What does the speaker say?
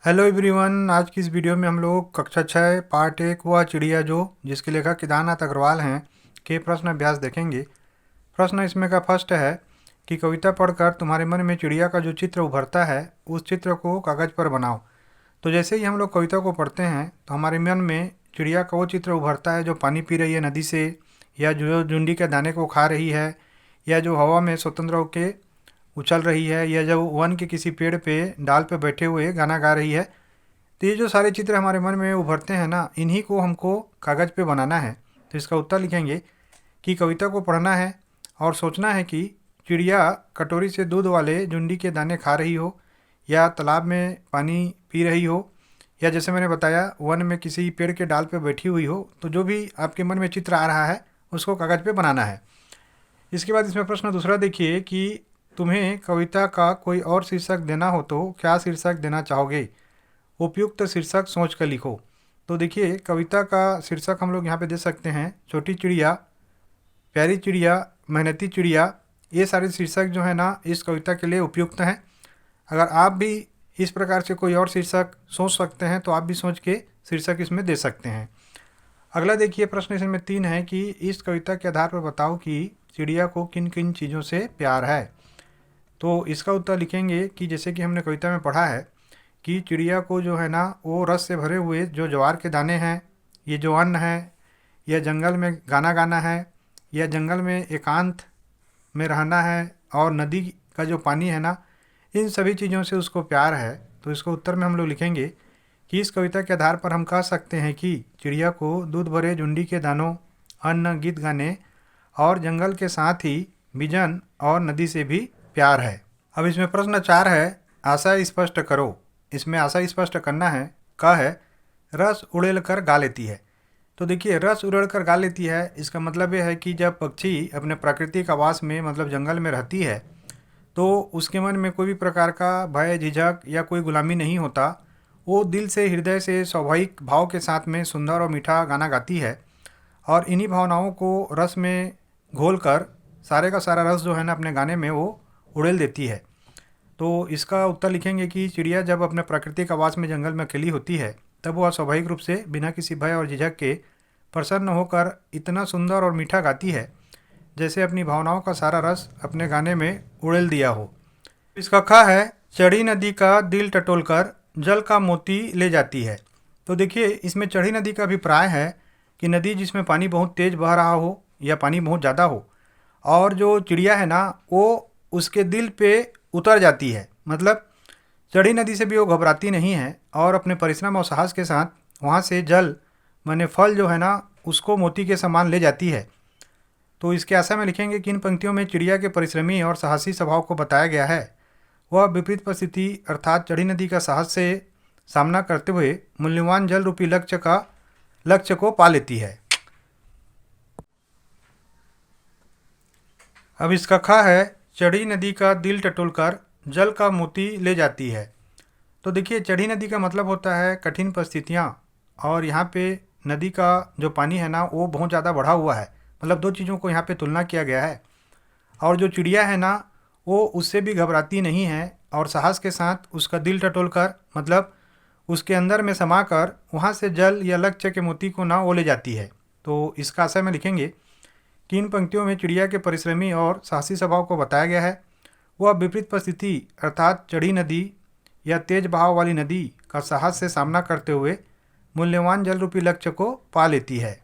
Hello everyone. आज की इस वीडियो में हम लोग कक्षा 6 पार्ट 1 वह चिड़िया जो जिसके लेखक केदारनाथ अग्रवाल हैं के प्रश्न अभ्यास देखेंगे। प्रश्न इसमें का फर्स्ट है कि कविता पढ़कर तुम्हारे मन में चिड़िया का जो चित्र उभरता है उस चित्र को कागज़ पर बनाओ। तो जैसे ही हम लोग कविता को पढ़ते हैं तो हमारे मन में चिड़िया का वो चित्र उभरता है जो पानी पी रही है नदी से, या जो जुंडी के दाने को खा रही है, या जो हवा में स्वतंत्र होकर उछल रही है, या जो वन के किसी पेड़ पे डाल पे बैठे हुए गाना गा रही है। तो ये जो सारे चित्र हमारे मन में उभरते हैं ना, इन्हीं को हमको कागज़ पे बनाना है। तो इसका उत्तर लिखेंगे कि कविता को पढ़ना है और सोचना है कि चिड़िया कटोरी से दूध वाले जुंडी के दाने खा रही हो, या तालाब में पानी पी रही हो, या जैसे मैंने बताया वन में किसी पेड़ के डाल पे बैठी हुई हो। तो जो भी आपके मन में चित्र आ रहा है उसको कागज़ पे बनाना है। इसके बाद इसमें प्रश्न दूसरा देखिए कि तुम्हें कविता का कोई और शीर्षक देना हो तो क्या शीर्षक देना चाहोगे? उपयुक्त शीर्षक सोच कर लिखो। तो देखिए कविता का शीर्षक हम लोग यहाँ पे दे सकते हैं छोटी चिड़िया, प्यारी चिड़िया, मेहनती चिड़िया। ये सारे शीर्षक जो है ना इस कविता के लिए उपयुक्त हैं। अगर आप भी इस प्रकार से कोई और शीर्षक सोच सकते हैं तो आप भी सोच के शीर्षक इसमें दे सकते हैं। अगला देखिए प्रश्न इसमें 3 है कि इस कविता के आधार पर बताओ कि चिड़िया को किन किन चीज़ों से प्यार है। तो इसका उत्तर लिखेंगे कि जैसे कि हमने कविता में पढ़ा है कि चिड़िया को जो है ना वो रस से भरे हुए जो ज्वार के दाने हैं, ये जो अन्न है, या जंगल में गाना गाना है, या जंगल में एकांत में रहना है, और नदी का जो पानी है ना, इन सभी चीज़ों से उसको प्यार है। तो इसको उत्तर में हम लोग लिखेंगे कि इस कविता के आधार पर हम कह सकते हैं कि चिड़िया को दूध भरे झुंडी के दानों, अन्न, गीत गाने और जंगल के साथ ही बिजन और नदी से भी प्यार है। अब इसमें प्रश्न 4 है, आशा स्पष्ट करो। इसमें आशा स्पष्ट करना है। का है रस उड़ेल कर गा लेती है। तो देखिए रस उड़ेल कर गा लेती है, इसका मतलब ये है कि जब पक्षी अपने प्राकृतिक आवास में मतलब जंगल में रहती है तो उसके मन में कोई भी प्रकार का भय, झिझक या कोई गुलामी नहीं होता। वो दिल से, हृदय से, स्वाभाविक भाव के साथ में सुंदर और मीठा गाना गाती है, और इन्हीं भावनाओं को रस में घोल कर सारे का सारा रस जो है ना अपने गाने में वो उड़ेल देती है। तो इसका उत्तर लिखेंगे कि चिड़िया जब अपने प्राकृतिक आवास में जंगल में अकेली होती है तब वह स्वाभाविक रूप से बिना किसी भय और झिझक के प्रसन्न होकर इतना सुंदर और मीठा गाती है जैसे अपनी भावनाओं का सारा रस अपने गाने में उड़ेल दिया हो। इसका खा है, चढ़ी नदी का दिल टटोलकर जल का मोती ले जाती है। तो देखिए इसमें चढ़ी नदी का अभिप्राय है कि नदी जिसमें पानी बहुत तेज बह रहा हो या पानी बहुत ज़्यादा हो, और जो चिड़िया है ना वो उसके दिल पे उतर जाती है। मतलब चढ़ी नदी से भी वो घबराती नहीं है और अपने परिश्रम और साहस के साथ वहाँ से जल माने फल जो है ना उसको मोती के समान ले जाती है। तो इसके आशा में लिखेंगे कि इन पंक्तियों में चिड़िया के परिश्रमी और साहसी स्वभाव को बताया गया है। वह विपरीत परिस्थिति अर्थात चढ़ी नदी का साहस से सामना करते हुए मूल्यवान जल रूपी लक्ष्य को पा लेती है। अब इसका खा है, चढ़ी नदी का दिल टटोलकर जल का मोती ले जाती है। तो देखिए चढ़ी नदी का मतलब होता है कठिन परिस्थितियाँ, और यहाँ पे नदी का जो पानी है ना वो बहुत ज़्यादा बढ़ा हुआ है। मतलब दो चीज़ों को यहाँ पे तुलना किया गया है, और जो चिड़िया है ना वो उससे भी घबराती नहीं है और साहस के साथ उसका दिल टटोलकर मतलब उसके अंदर में समाकर वहाँ से जल या लक्ष्य के मोती को ना वो ले जाती है। तो इसका आशय में लिखेंगे कि इन पंक्तियों में चिड़िया के परिश्रमी और साहसी स्वभाव को बताया गया है। वह विपरीत परिस्थिति अर्थात चढ़ी नदी या तेज बहाव वाली नदी का साहस से सामना करते हुए मूल्यवान जल रूपी लक्ष्य को पा लेती है।